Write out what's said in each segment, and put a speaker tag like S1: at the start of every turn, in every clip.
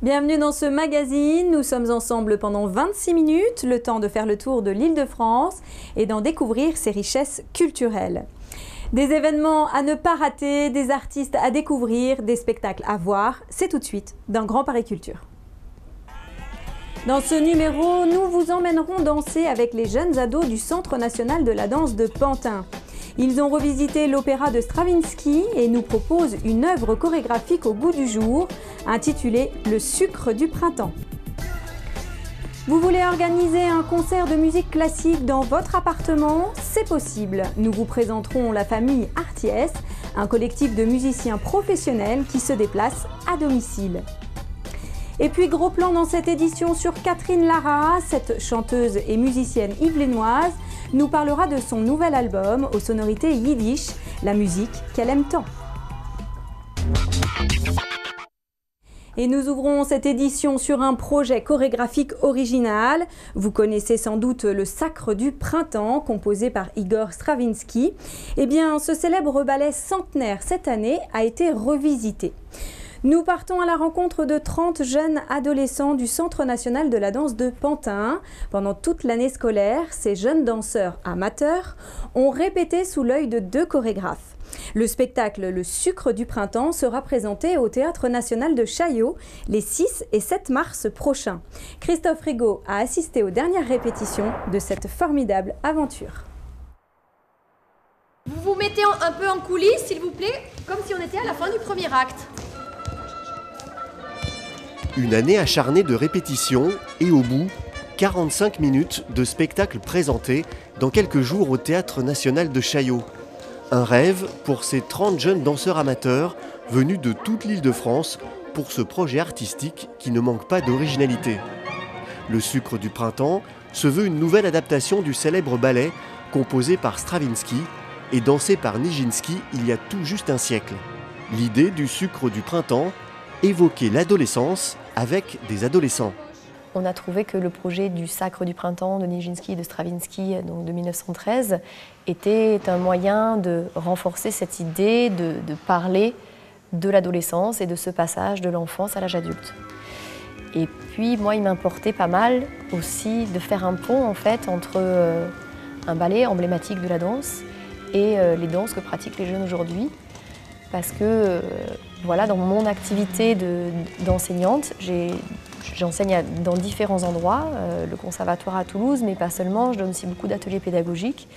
S1: Bienvenue dans ce magazine, nous sommes ensemble pendant 26 minutes, le temps de faire le tour de l'Île-de-France et d'en découvrir ses richesses culturelles. Des événements à ne pas rater, des artistes à découvrir, des spectacles à voir, c'est tout de suite dans Grand Paris Culture. Dans ce numéro, nous vous emmènerons danser avec les jeunes ados du Centre national de la danse de Pantin. Ils ont revisité l'opéra de Stravinsky et nous proposent une œuvre chorégraphique au goût du jour, intitulée « Le sucre du printemps ». Vous voulez organiser un concert de musique classique dans votre appartement? C'est possible. Nous vous présenterons la famille Arties, un collectif de musiciens professionnels qui se déplacent à domicile. Et puis gros plan dans cette édition sur Catherine Lara, cette chanteuse et musicienne yvelinoise nous parlera de son nouvel album aux sonorités yiddish, la musique qu'elle aime tant. Et nous ouvrons cette édition sur un projet chorégraphique original. Vous connaissez sans doute le Sacre du printemps, composé par Igor Stravinsky. Eh bien, ce célèbre ballet centenaire cette année a été revisité. Nous partons à la rencontre de 30 jeunes adolescents du Centre national de la danse de Pantin. Pendant toute l'année scolaire, ces jeunes danseurs amateurs ont répété sous l'œil de 2 chorégraphes. Le spectacle Le sucre du printemps sera présenté au Théâtre national de Chaillot les 6 et 7 mars prochains. Christophe Rigaud a assisté aux dernières répétitions de cette formidable aventure.
S2: Vous vous mettez un peu en coulisses, s'il vous plaît, comme si on était à la fin du premier acte.
S3: Une année acharnée de répétitions et au bout, 45 minutes de spectacle présenté dans quelques jours au Théâtre national de Chaillot. Un rêve pour ces 30 jeunes danseurs amateurs venus de toute l'Île-de-France pour ce projet artistique qui ne manque pas d'originalité. Le sucre du printemps se veut une nouvelle adaptation du célèbre ballet composé par Stravinsky et dansé par Nijinsky il y a tout juste un siècle. L'idée du sucre du printemps, évoquer l'adolescence avec des adolescents.
S4: On a trouvé que le projet du Sacre du printemps de Nijinsky et de Stravinsky, donc de 1913, était un moyen de renforcer cette idée de parler de l'adolescence et de ce passage de l'enfance à l'âge adulte. Et puis moi, il m'importait pas mal aussi de faire un pont en fait entre un ballet emblématique de la danse et les danses que pratiquent les jeunes aujourd'hui. Parce que voilà, dans mon activité d'enseignante, j'enseigne dans différents endroits, le conservatoire à Toulouse, mais pas seulement, je donne aussi beaucoup d'ateliers pédagogiques.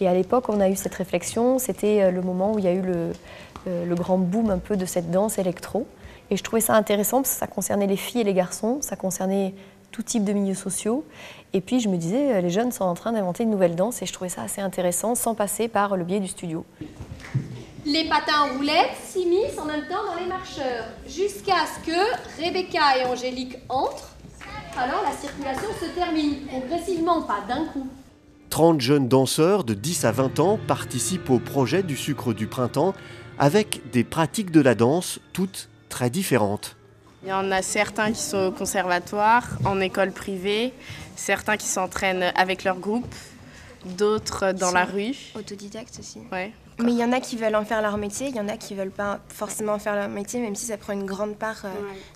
S4: Et à l'époque, on a eu cette réflexion, c'était le moment où il y a eu le grand boom un peu de cette danse électro. Et je trouvais ça intéressant parce que ça concernait les filles et les garçons, ça concernait tout type de milieux sociaux. Et puis je me disais, les jeunes sont en train d'inventer une nouvelle danse et je trouvais ça assez intéressant sans passer par le biais du studio.
S2: Les patins en roulettes s'immiscent en même temps dans les marcheurs, jusqu'à ce que Rebecca et Angélique entrent. Alors la circulation se termine, progressivement, pas d'un coup.
S3: 30 jeunes danseurs de 10 à 20 ans participent au projet du sucre du printemps avec des pratiques de la danse toutes très différentes.
S5: Il y en a certains qui sont au conservatoire, en école privée, certains qui s'entraînent avec leur groupe, d'autres dans la rue.
S6: Autodidacte aussi.
S5: Ouais.
S6: Mais il y en a qui veulent en faire leur métier, il y en a qui ne veulent pas forcément en faire leur métier, même si ça prend une grande part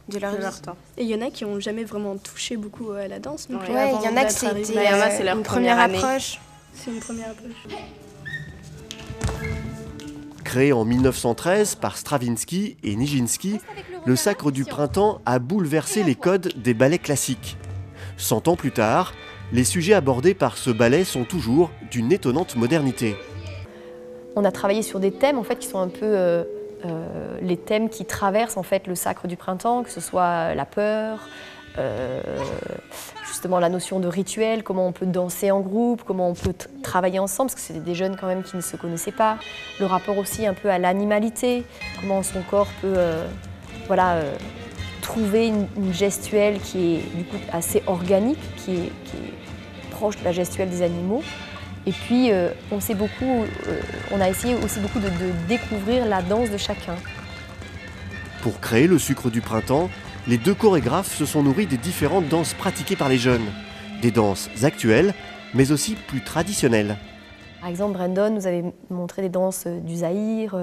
S6: de leur vie.
S5: temps.
S7: Et il y en a qui n'ont jamais vraiment touché beaucoup à la danse.
S6: Oui, il y en a que c'était
S5: leur
S6: une première
S5: année.
S6: approche.
S7: C'est une première approche.
S3: Créé en 1913 par Stravinsky et Nijinsky, le Sacre du printemps a bouleversé les codes des ballets classiques. 100 ans plus tard, les sujets abordés par ce ballet sont toujours d'une étonnante modernité.
S4: On a travaillé sur des thèmes en fait, qui sont un peu les thèmes qui traversent en fait, le Sacre du printemps, que ce soit la peur, justement la notion de rituel, comment on peut danser en groupe, comment on peut travailler ensemble, parce que c'était des jeunes quand même qui ne se connaissaient pas. Le rapport aussi un peu à l'animalité, comment son corps peut trouver une gestuelle qui est du coup assez organique, qui est proche de la gestuelle des animaux. Et puis, on a essayé aussi beaucoup de découvrir la danse de chacun.
S3: Pour créer le sucre du printemps, les 2 chorégraphes se sont nourris des différentes danses pratiquées par les jeunes. Des danses actuelles, mais aussi plus traditionnelles.
S4: Par exemple, Brandon nous avait montré des danses du Zaïre,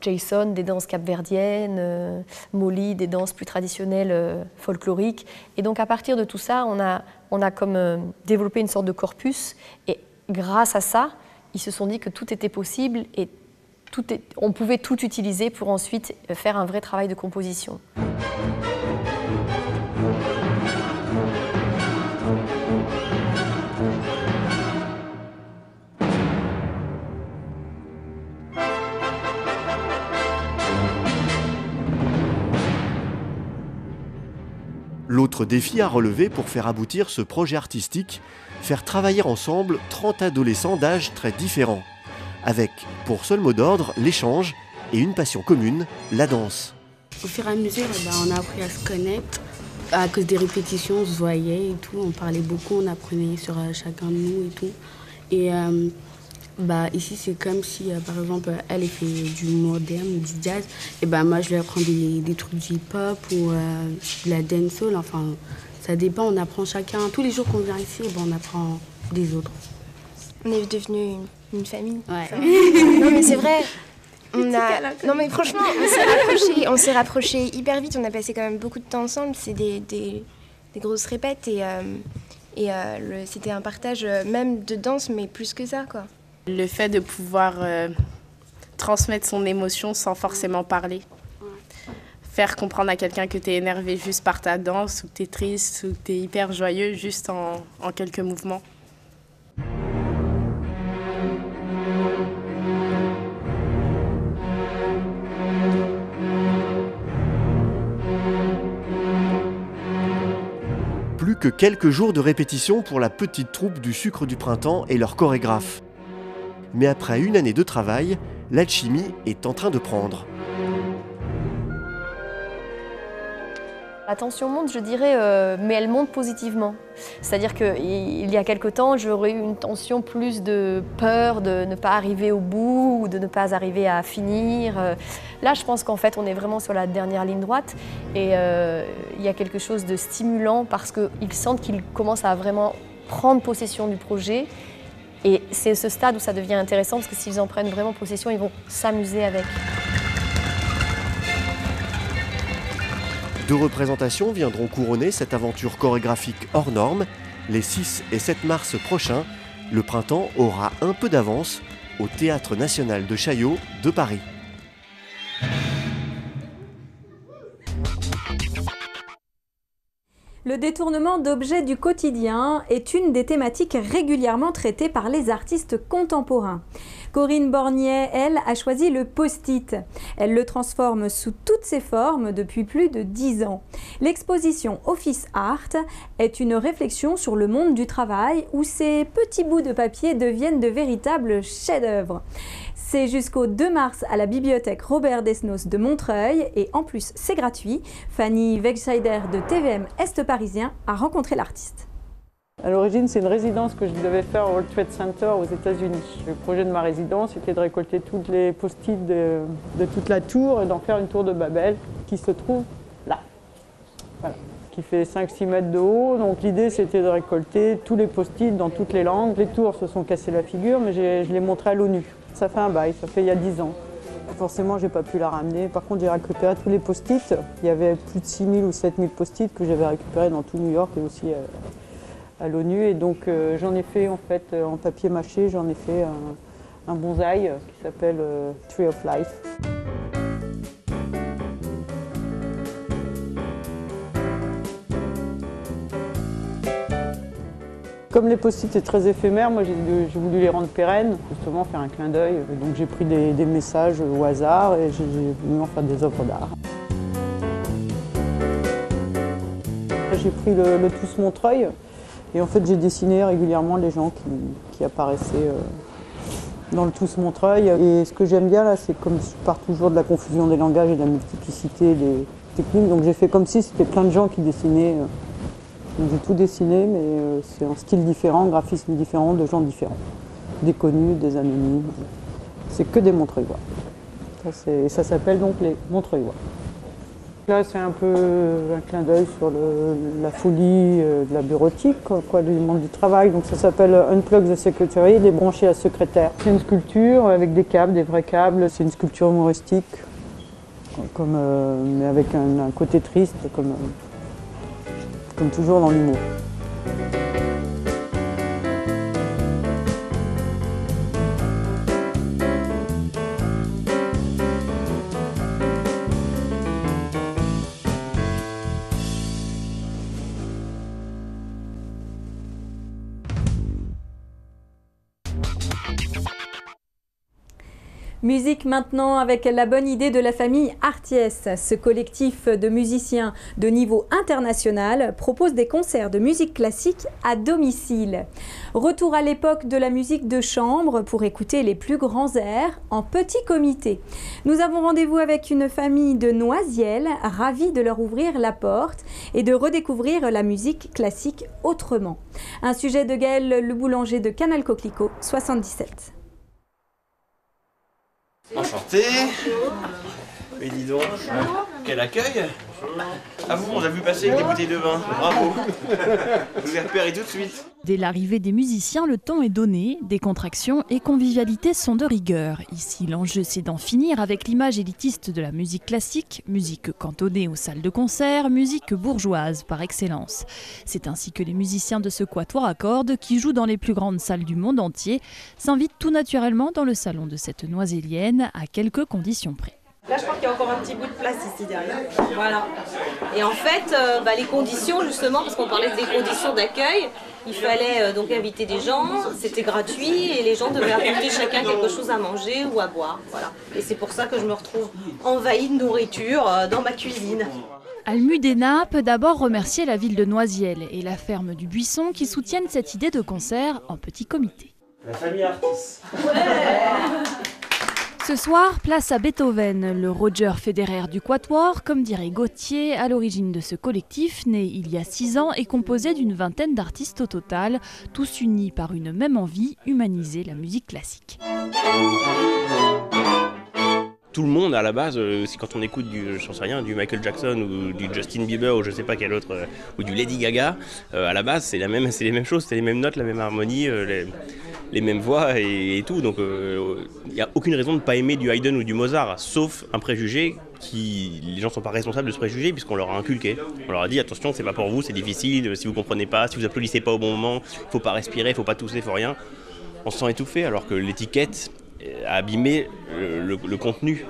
S4: Jason des danses capverdiennes, Molly des danses plus traditionnelles folkloriques. Et donc à partir de tout ça, on a comme développé une sorte de corpus. Et grâce à ça, ils se sont dit que tout était possible et on pouvait tout utiliser pour ensuite faire un vrai travail de composition.
S3: L'autre défi à relever pour faire aboutir ce projet artistique, faire travailler ensemble 30 adolescents d'âges très différents, avec, pour seul mot d'ordre, l'échange et une passion commune, la danse.
S8: Au fur et à mesure, on a appris à se connaître. À cause des répétitions, on se voyait et tout, on parlait beaucoup, on apprenait sur chacun de nous et tout. Et ici, c'est comme si, par exemple, elle fait du moderne, du jazz, et moi, je lui apprends des trucs du hip-hop ou de la dancehall. Enfin, ça dépend, on apprend chacun. Tous les jours qu'on vient ici, on apprend des autres.
S6: On est devenus une famille.
S8: Ouais.
S6: Enfin, non, mais c'est vrai. Non, mais franchement, on s'est rapprochés hyper vite. On a passé quand même beaucoup de temps ensemble. C'est des grosses répètes et c'était un partage même de danse, mais plus que ça, quoi.
S5: Le fait de pouvoir transmettre son émotion sans forcément parler. Faire comprendre à quelqu'un que tu es énervé juste par ta danse, ou que tu es triste, ou que tu es hyper joyeux juste en quelques mouvements.
S3: Plus que quelques jours de répétition pour la petite troupe du Sucre du Printemps et leur chorégraphe. Mais après une année de travail, l'alchimie est en train de prendre.
S4: La tension monte, je dirais, mais elle monte positivement. C'est-à-dire qu'il y a quelque temps, j'aurais eu une tension plus de peur de ne pas arriver au bout ou de ne pas arriver à finir. Là, je pense qu'en fait, on est vraiment sur la dernière ligne droite et il y a quelque chose de stimulant parce qu'ils sentent qu'ils commencent à vraiment prendre possession du projet. Et c'est ce stade où ça devient intéressant parce que s'ils en prennent vraiment possession, ils vont s'amuser avec.
S3: Deux représentations viendront couronner cette aventure chorégraphique hors norme. Les 6 et 7 mars prochains, le printemps aura un peu d'avance au Théâtre national de Chaillot de Paris.
S1: Le détournement d'objets du quotidien est une des thématiques régulièrement traitées par les artistes contemporains. Corinne Bornier, elle, a choisi le post-it. Elle le transforme sous toutes ses formes depuis plus de 10 ans. L'exposition Office Art est une réflexion sur le monde du travail où ces petits bouts de papier deviennent de véritables chefs-d'œuvre. C'est jusqu'au 2 mars à la bibliothèque Robert Desnos de Montreuil et en plus c'est gratuit. Fanny Wegscheider de TVM Est Parisien a rencontré l'artiste.
S9: À l'origine, c'est une résidence que je devais faire au World Trade Center aux États-Unis. Le projet de ma résidence était de récolter toutes les post-it de toute la tour et d'en faire une tour de Babel qui se trouve là. Voilà. Qui fait 5-6 mètres de haut. Donc l'idée, c'était de récolter tous les post-it dans toutes les langues. Les tours se sont cassées la figure, mais je l'ai montré à l'ONU. Ça fait un bail, ça fait il y a 10 ans. Forcément, je n'ai pas pu la ramener. Par contre, j'ai récupéré tous les post-it. Il y avait plus de 6000 ou 7000 post-it que j'avais récupérés dans tout New York et aussi à l'ONU. Et donc, j'en ai fait en fait en papier mâché, j'en ai fait un bonsaï qui s'appelle Tree of Life. Comme les post-it étaient très éphémères, moi j'ai voulu les rendre pérennes, justement faire un clin d'œil. Donc j'ai pris des messages au hasard et j'ai voulu en faire des œuvres d'art. J'ai pris le Tous Montreuil et en fait j'ai dessiné régulièrement les gens qui apparaissaient dans le Tous Montreuil. Et ce que j'aime bien là, c'est comme je pars toujours de la confusion des langages et de la multiplicité des techniques. Donc j'ai fait comme si c'était plein de gens qui dessinaient. J'ai tout dessiné, mais c'est un style différent, un graphisme différent, de gens différents. Des connus, des anonymes. C'est que des Montreuillois. Ça s'appelle donc les Montreuillois. Là, c'est un peu un clin d'œil sur la folie de la bureautique, quoi, du monde du travail. Donc ça s'appelle Unplug the Secretary, débrancher la secrétaire. C'est une sculpture avec des câbles, des vrais câbles. C'est une sculpture humoristique, mais avec un côté triste, comme toujours dans l'humour.
S1: Musique maintenant avec la bonne idée de la famille Arties. Ce collectif de musiciens de niveau international propose des concerts de musique classique à domicile. Retour à l'époque de la musique de chambre pour écouter les plus grands airs en petit comité. Nous avons rendez-vous avec une famille de Noisiel, ravie de leur ouvrir la porte et de redécouvrir la musique classique autrement. Un sujet de Gaël Le Boulanger de Canal Coquelicot 77.
S10: Enchanté. Mais dis donc, quel accueil. Ah vous, on a vu passer avec des bouteilles de vin. Bravo. Vous les repérez tout de suite.
S11: Dès l'arrivée des musiciens, le ton est donné, décontraction et convivialité sont de rigueur. Ici, l'enjeu c'est d'en finir avec l'image élitiste de la musique classique, musique cantonnée aux salles de concert, musique bourgeoise par excellence. C'est ainsi que les musiciens de ce quatuor à cordes, qui jouent dans les plus grandes salles du monde entier, s'invitent tout naturellement dans le salon de cette noisélienne, à quelques conditions près.
S12: Là, je crois qu'il y a encore un petit bout de place ici derrière. Voilà. Et en fait, les conditions, justement, parce qu'on parlait des conditions d'accueil, il fallait donc inviter des gens, c'était gratuit et les gens devaient apporter chacun quelque chose à manger ou à boire. Voilà. Et c'est pour ça que je me retrouve envahie de nourriture dans ma cuisine.
S11: Almudena peut d'abord remercier la ville de Noisiel et la ferme du Buisson qui soutiennent cette idée de concert en petit comité.
S10: La famille Artis.
S11: Ce soir, place à Beethoven, le Roger Federer du quatuor, comme dirait Gauthier, à l'origine de ce collectif, né il y a 6 ans et composé d'une vingtaine d'artistes au total, tous unis par une même envie, humaniser la musique classique.
S10: Tout le monde, à la base, quand on écoute du Michael Jackson ou du Justin Bieber ou je sais pas quel autre, ou du Lady Gaga, à la base c'est les mêmes choses, c'est les mêmes notes, la même harmonie, les mêmes voix et tout. Donc il n'y a aucune raison de ne pas aimer du Haydn ou du Mozart, sauf un préjugé les gens ne sont pas responsables de ce préjugé puisqu'on leur a inculqué. On leur a dit attention, c'est pas pour vous, c'est difficile, si vous comprenez pas, si vous applaudissez pas au bon moment, il faut pas respirer, il faut pas tousser, il faut rien. On se sent étouffé alors que l'étiquette a abîmé le contenu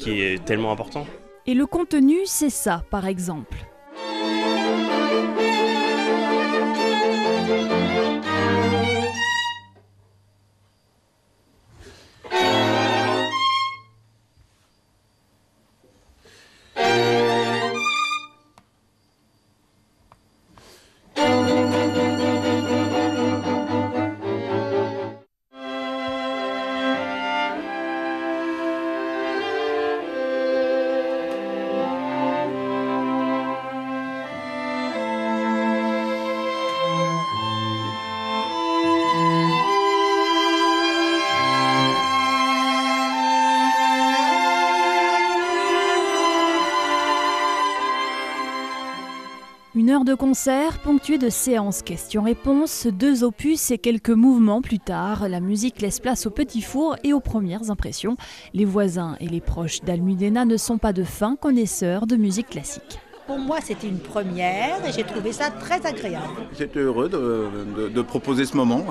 S10: qui est tellement important.
S11: Et le contenu, c'est ça, par exemple. Une heure de concert ponctuée de séances questions-réponses, 2 opus et quelques mouvements plus tard, la musique laisse place au petit four et aux premières impressions. Les voisins et les proches d'Almudena ne sont pas de fins connaisseurs de musique classique.
S13: Pour moi, c'était une première et j'ai trouvé ça très agréable.
S14: J'étais heureux de proposer ce moment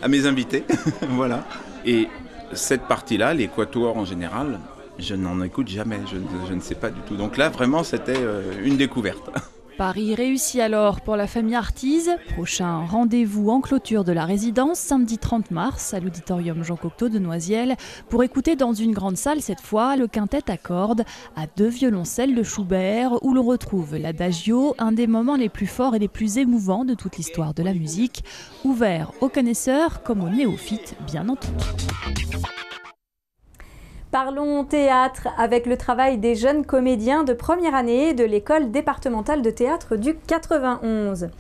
S14: à mes invités. Voilà. Et cette partie-là, les quatuors en général, je n'en écoute jamais, je ne sais pas du tout. Donc là, vraiment, c'était une découverte.
S11: Paris réussi alors pour la famille Artis. Prochain rendez-vous en clôture de la résidence, samedi 30 mars, à l'auditorium Jean Cocteau de Noisiel, pour écouter dans une grande salle cette fois le quintet à cordes à 2 violoncelles de Schubert, où l'on retrouve l'adagio, un des moments les plus forts et les plus émouvants de toute l'histoire de la musique, ouvert aux connaisseurs comme aux néophytes, bien entendu.
S1: Parlons théâtre avec le travail des jeunes comédiens de première année de l'école départementale de théâtre du 91.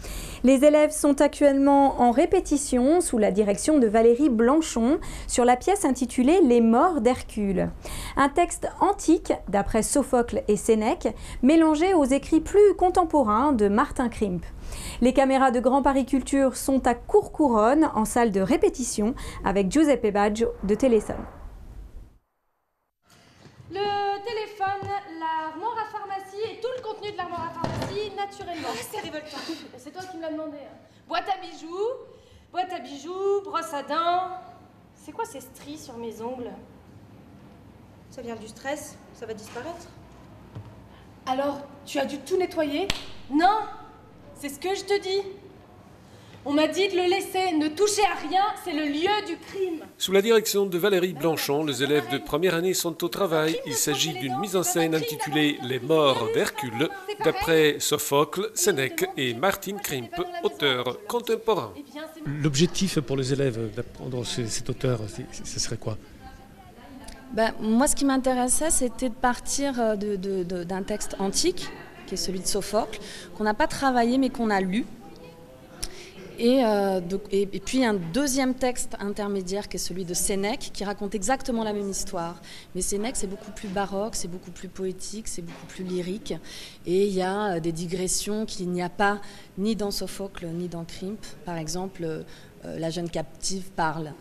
S1: Les élèves sont actuellement en répétition sous la direction de Valérie Blanchon sur la pièce intitulée « Les morts d'Hercule ». Un texte antique d'après Sophocle et Sénèque, mélangé aux écrits plus contemporains de Martin Krimp. Les caméras de Grand Paris Culture sont à Courcouronnes en salle de répétition avec Giuseppe Baggio de Téléson.
S2: Le téléphone, l'armoire à pharmacie et tout le contenu de l'armoire à pharmacie, naturellement.
S12: Oh, c'est révoltant.
S2: C'est toi qui me l'as demandé. Hein. Boîte à bijoux, brosse à dents. C'est quoi ces stries sur mes ongles?
S12: Ça vient du stress, ça va disparaître.
S2: Alors, tu as dû tout nettoyer? Non, c'est ce que je te dis. On m'a dit de le laisser, ne toucher à rien, c'est le lieu du crime.
S15: Sous la direction de Valérie Blanchon, les élèves de première année sont au travail. Il s'agit d'une mise en scène intitulée « Les morts d'Hercule » d'après Sophocle, Sénèque et Martin Krimp, auteurs contemporains.
S16: L'objectif pour les élèves d'apprendre cet auteur, ce serait quoi?
S17: Moi, ce qui m'intéressait, c'était de partir d'un texte antique, qui est celui de Sophocle, qu'on n'a pas travaillé mais qu'on a lu. Et puis un deuxième texte intermédiaire qui est celui de Sénèque, qui raconte exactement la même histoire. Mais Sénèque, c'est beaucoup plus baroque, c'est beaucoup plus poétique, c'est beaucoup plus lyrique. Et il y a des digressions qu'il n'y a pas ni dans Sophocle ni dans Krimp. Par exemple, la jeune captive parle.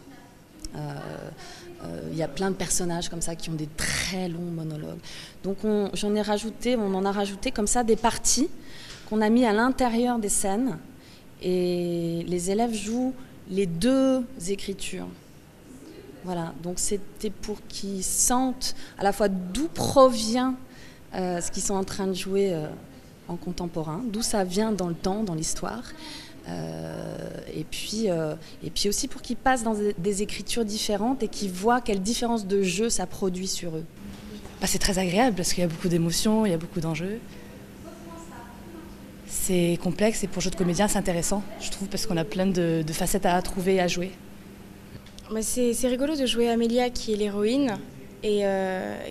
S17: Il y a plein de personnages comme ça qui ont des très longs monologues. Donc on en a rajouté comme ça des parties qu'on a mis à l'intérieur des scènes. Et les élèves jouent les deux écritures. Voilà, donc c'était pour qu'ils sentent à la fois d'où provient ce qu'ils sont en train de jouer en contemporain, d'où ça vient dans le temps, dans l'histoire. Et puis aussi pour qu'ils passent dans des écritures différentes et qu'ils voient quelle différence de jeu ça produit sur eux.
S18: C'est très agréable parce qu'il y a beaucoup d'émotions, il y a beaucoup d'enjeux. C'est complexe et pour jeu de comédien, c'est intéressant, je trouve, parce qu'on a plein de facettes à trouver et à jouer.
S19: C'est rigolo de jouer Amélia, qui est l'héroïne et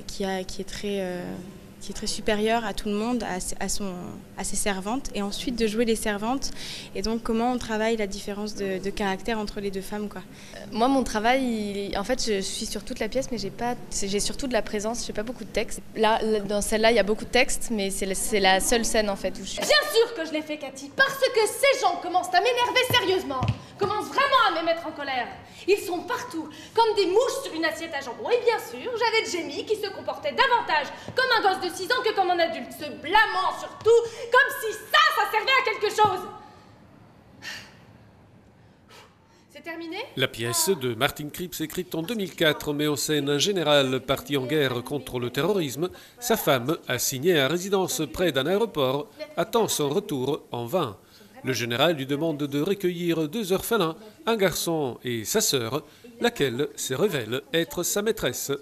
S19: qui est très supérieure à tout le monde, à ses servantes, et ensuite de jouer les servantes, et donc comment on travaille la différence de caractère entre les deux femmes, quoi.
S4: Moi, mon travail, en fait, je suis sur toute la pièce, mais j'ai surtout de la présence, j'ai pas beaucoup de texte. Là, dans celle-là, il y a beaucoup de texte, mais c'est la seule scène, en fait, où je suis.
S2: Bien sûr que je l'ai fait, Cathy, parce que ces gens commencent à m'énerver sérieusement, commencent vraiment à me mettre en colère. Ils sont partout, comme des mouches sur une assiette à jambon. Et bien sûr, j'avais Jamie qui se comportait davantage comme un gosse de 6 ans que comme un adulte, se blâmant surtout, comme si ça servait à quelque chose. C'est terminé?
S15: La pièce de Martin Krimp, écrite en 2004, met en scène un général parti en guerre contre le terrorisme. Sa femme, assignée à résidence près d'un aéroport, attend son retour en vain. Le général lui demande de recueillir 2 orphelins, un garçon et sa sœur, laquelle se révèle être sa maîtresse.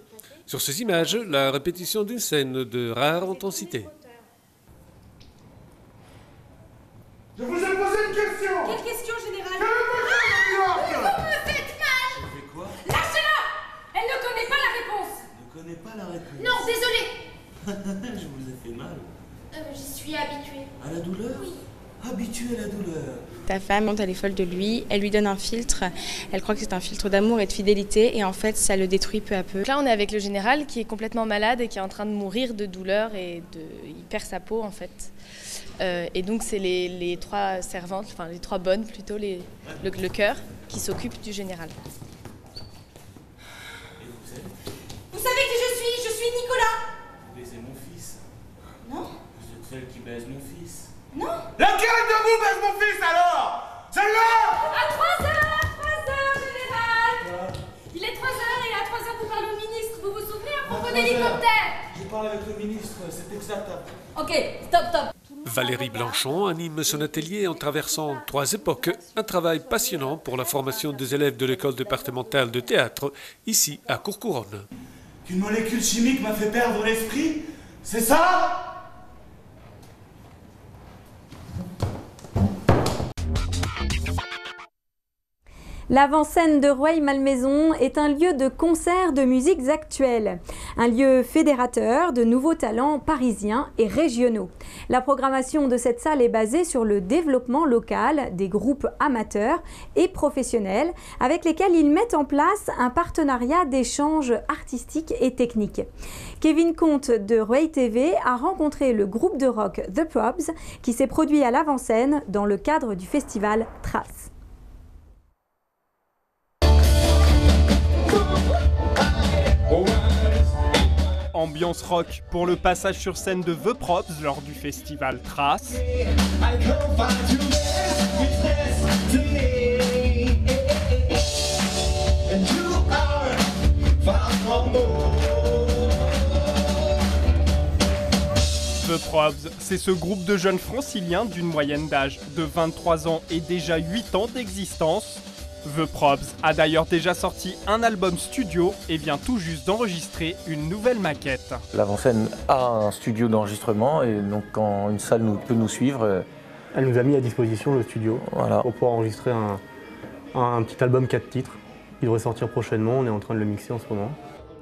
S15: Sur ces images, la répétition d'une scène de rare intensité.
S20: Je vous ai posé une question!
S2: Quelle question, général?
S20: Vous
S2: me faites mal!
S20: Je fais quoi?
S2: Lâchez-la! Elle ne connaît pas la réponse!
S20: Je ne connais pas la réponse.
S2: Non, désolée!
S20: Je vous ai fait mal.
S2: J'y suis habituée.
S20: À la douleur? Oui. Habituée à la douleur.
S19: Ta femme, elle est folle de lui, elle lui donne un filtre, elle croit que c'est un filtre d'amour et de fidélité, et en fait, ça le détruit peu à peu.
S4: Donc là, on est avec le général qui est complètement malade et qui est en train de mourir de douleur et il perd sa peau, en fait. Et donc, c'est les 3 servantes, enfin les 3 bonnes plutôt, le chœur, qui s'occupent du général.
S2: Vous savez qui je suis? Je suis Nicolas.
S20: Vous baisez mon fils.
S2: Non.
S20: Vous êtes celle qui baise mon fils.
S2: Non.
S20: Laquelle de vous baise mon fils alors? Celle-là?
S2: À 3h, général. Il est 3h et à 3h vous parlez au ministre. Vous vous souvenez à propos d'hélicoptère?
S20: Je parle avec le ministre, c'est exact.
S2: Ok, stop.
S15: Valérie Blanchon anime son atelier en traversant 3 époques, un travail passionnant pour la formation des élèves de l'école départementale de théâtre, ici à Courcouronnes.
S20: Qu'une molécule chimique m'a fait perdre l'esprit? C'est ça?
S1: L'avant-scène de Rueil-Malmaison est un lieu de concert de musiques actuelles, un lieu fédérateur de nouveaux talents parisiens et régionaux. La programmation de cette salle est basée sur le développement local des groupes amateurs et professionnels avec lesquels ils mettent en place un partenariat d'échanges artistiques et techniques. Kevin Comte de Rueil TV a rencontré le groupe de rock The Probs qui s'est produit à l'avant-scène dans le cadre du festival Trace.
S21: Ambiance rock pour le passage sur scène de The Probs lors du festival Trace. The Probs, c'est ce groupe de jeunes franciliens d'une moyenne d'âge de 23 ans et déjà 8 ans d'existence. The Probs a d'ailleurs déjà sorti un album studio et vient tout juste d'enregistrer une nouvelle maquette.
S22: L'avant-scène a un studio d'enregistrement et donc quand une salle peut nous suivre...
S23: Elle nous a mis à disposition le studio pour pouvoir enregistrer un petit album 4 titres. Il devrait sortir prochainement, on est en train de le mixer en ce moment.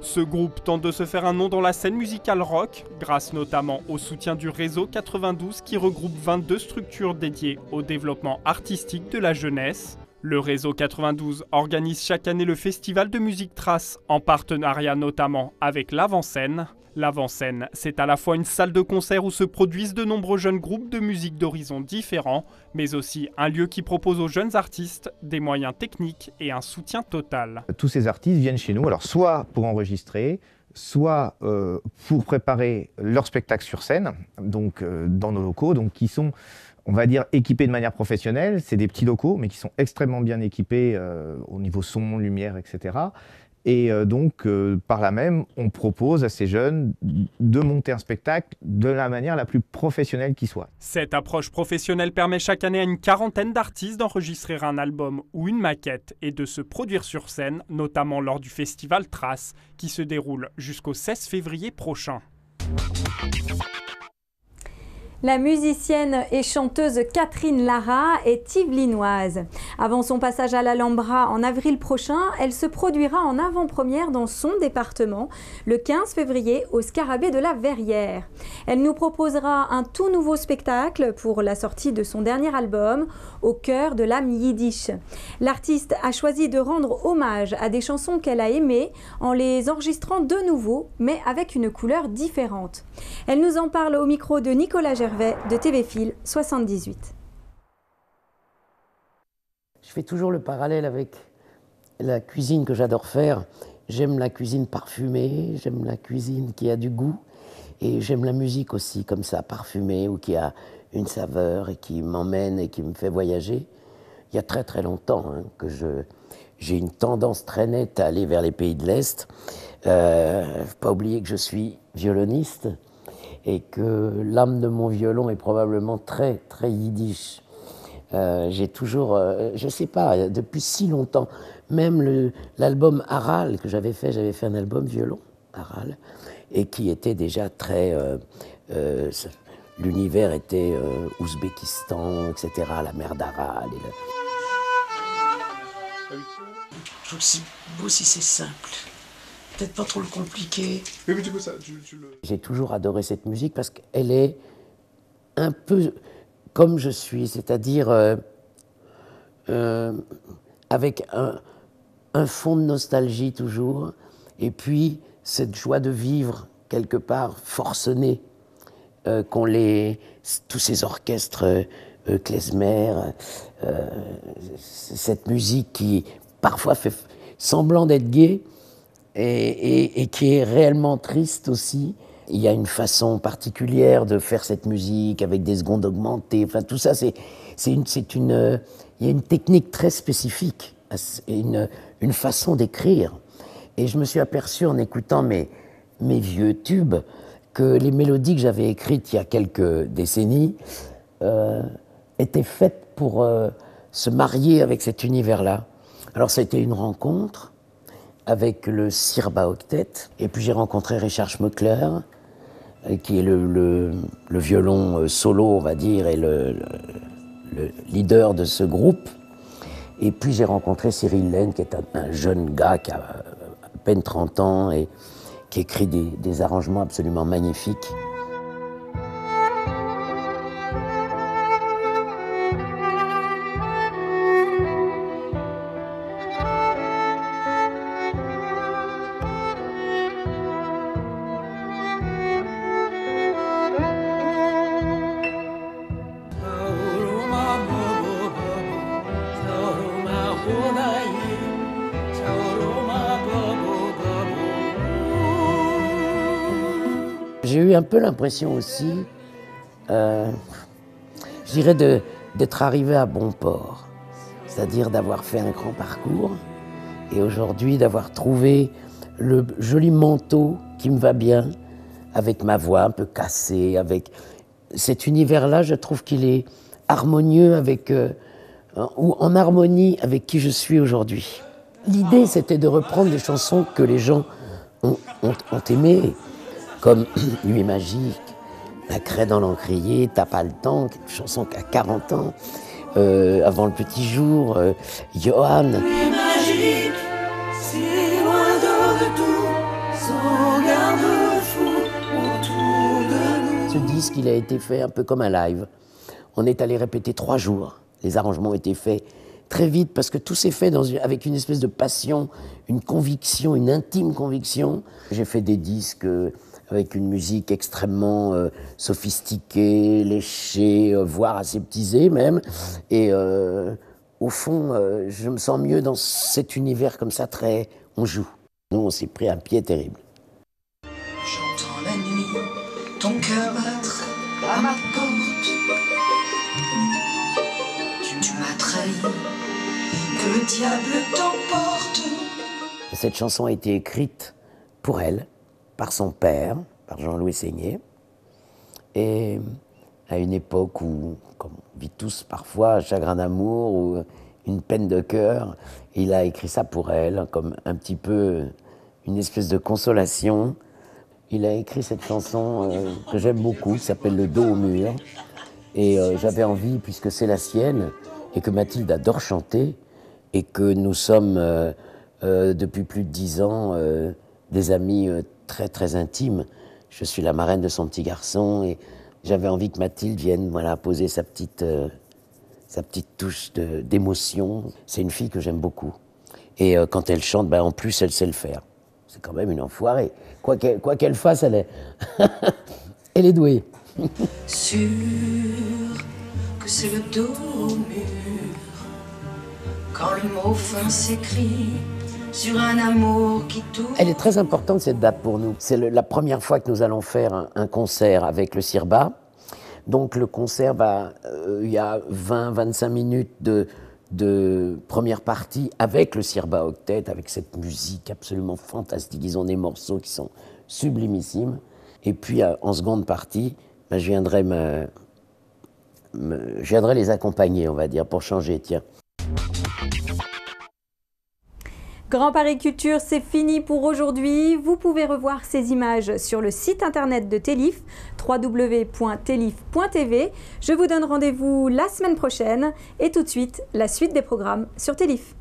S21: Ce groupe tente de se faire un nom dans la scène musicale rock, grâce notamment au soutien du Réseau 92 qui regroupe 22 structures dédiées au développement artistique de la jeunesse. Le Réseau 92 organise chaque année le festival de musique Trace, en partenariat notamment avec l'Avant-Scène. L'Avant-Scène, c'est à la fois une salle de concert où se produisent de nombreux jeunes groupes de musique d'horizons différents, mais aussi un lieu qui propose aux jeunes artistes des moyens techniques et un soutien total.
S24: Tous ces artistes viennent chez nous, alors soit pour enregistrer, soit pour préparer leur spectacle sur scène, donc dans nos locaux, donc qui sont, on va dire, équipés de manière professionnelle. C'est des petits locaux, mais qui sont extrêmement bien équipés au niveau son, lumière, etc. Et donc, par là même, on propose à ces jeunes de monter un spectacle de la manière la plus professionnelle qui soit.
S21: Cette approche professionnelle permet chaque année à une quarantaine d'artistes d'enregistrer un album ou une maquette et de se produire sur scène, notamment lors du festival Trace, qui se déroule jusqu'au 16 février prochain.
S1: La musicienne et chanteuse Catherine Lara est yvelinoise. Avant son passage à l'Alhambra en avril prochain, elle se produira en avant-première dans son département le 15 février au Scarabée de la Verrière. Elle nous proposera un tout nouveau spectacle pour la sortie de son dernier album, Au cœur de l'âme yiddish. L'artiste a choisi de rendre hommage à des chansons qu'elle a aimées en les enregistrant de nouveau, mais avec une couleur différente. Elle nous en parle au micro de Nicolas Gervais de TV Fil 78.
S25: Je fais toujours le parallèle avec la cuisine que j'adore faire. J'aime la cuisine parfumée, j'aime la cuisine qui a du goût et j'aime la musique aussi comme ça, parfumée ou qui a une saveur et qui m'emmène et qui me fait voyager. Il y a très très longtemps que j'ai une tendance très nette à aller vers les pays de l'Est. Faut pas oublier que je suis violoniste et que l'âme de mon violon est probablement très très yiddish. J'ai toujours, je sais pas, depuis si longtemps, même l'album Aral que j'avais fait un album violon, Aral, et qui était déjà très... l'univers était Ouzbékistan, etc., la mer d'Aral.
S26: Je trouve que c'est beau si c'est simple. Peut-être pas trop le compliquer.
S25: Oui, mais du coup, ça, J'ai toujours adoré cette musique parce qu'elle est un peu comme je suis, c'est-à-dire avec un fond de nostalgie toujours, et puis cette joie de vivre quelque part forcenée qu'ont tous ces orchestres klezmer, cette musique qui parfois fait semblant d'être gaie, et qui est réellement triste aussi. Il y a une façon particulière de faire cette musique avec des secondes augmentées. Enfin, tout ça, il y a une technique très spécifique, une façon d'écrire. Et je me suis aperçu en écoutant mes vieux tubes que les mélodies que j'avais écrites il y a quelques décennies étaient faites pour se marier avec cet univers-là. Alors ça a été une rencontre avec le Sirba Octet, et puis j'ai rencontré Richard Schmockler, qui est le violon solo, on va dire, et le leader de ce groupe. Et puis j'ai rencontré Cyril Laine, qui est un jeune gars qui a à peine 30 ans et qui écrit des arrangements absolument magnifiques. J'ai eu un peu l'impression aussi, je dirais, d'être arrivé à bon port. C'est-à-dire d'avoir fait un grand parcours et aujourd'hui d'avoir trouvé le joli manteau qui me va bien, avec ma voix un peu cassée, avec cet univers-là, je trouve qu'il est harmonieux avec, ou en harmonie avec qui je suis aujourd'hui. L'idée, c'était de reprendre des chansons que les gens ont aimées, comme Nuit magique, La craie dans l'encrier, T'as pas le temps, une chanson qui a 40 ans, Avant le petit jour, Johan.
S26: Nuit magique, si loin de tout, sans garde-fou autour de nous.
S25: Ce disque, il a été fait un peu comme un live. On est allé répéter 3 jours. Les arrangements ont été faits très vite parce que tout s'est fait avec une espèce de passion, une conviction, une intime conviction. J'ai fait des disques avec une musique extrêmement sophistiquée, léchée, voire aseptisée même. Et au fond, je me sens mieux dans cet univers comme ça, très... On joue. Nous, on s'est pris un pied terrible.
S26: J'entends la nuit, ton cœur battre à ma porte. Tu m'as trahi, que le diable t'emporte.
S25: Cette chanson a été écrite pour elle, par son père, par Jean-Louis Seigné, et à une époque où, comme on vit tous parfois, un chagrin d'amour ou une peine de cœur, il a écrit ça pour elle, comme un petit peu une espèce de consolation. Il a écrit cette chanson que j'aime beaucoup, qui s'appelle Le dos au mur, et j'avais envie, puisque c'est la sienne, et que Mathilde adore chanter, et que nous sommes depuis plus de 10 ans des amis très très intimes. Je suis la marraine de son petit garçon et j'avais envie que Mathilde vienne poser sa petite touche d'émotion. C'est une fille que j'aime beaucoup. Et quand elle chante, en plus elle sait le faire. C'est quand même une enfoirée. Quoi qu'elle fasse, elle est douée.
S26: Sûr que c'est le dos au mur, quand le mot fin s'écrit sur un amour qui tourne.
S25: Elle est très importante cette date pour nous. C'est la première fois que nous allons faire un concert avec le Sirba. Donc le concert, il y a 20-25 minutes de première partie avec le Sirba Octet, avec cette musique absolument fantastique. Ils ont des morceaux qui sont sublimissimes. Et puis en seconde partie, je viendrai les accompagner, on va dire, pour changer, tiens.
S1: Grand Paris Culture, c'est fini pour aujourd'hui. Vous pouvez revoir ces images sur le site internet de Télif, www.telif.tv. Je vous donne rendez-vous la semaine prochaine et tout de suite, la suite des programmes sur Télif.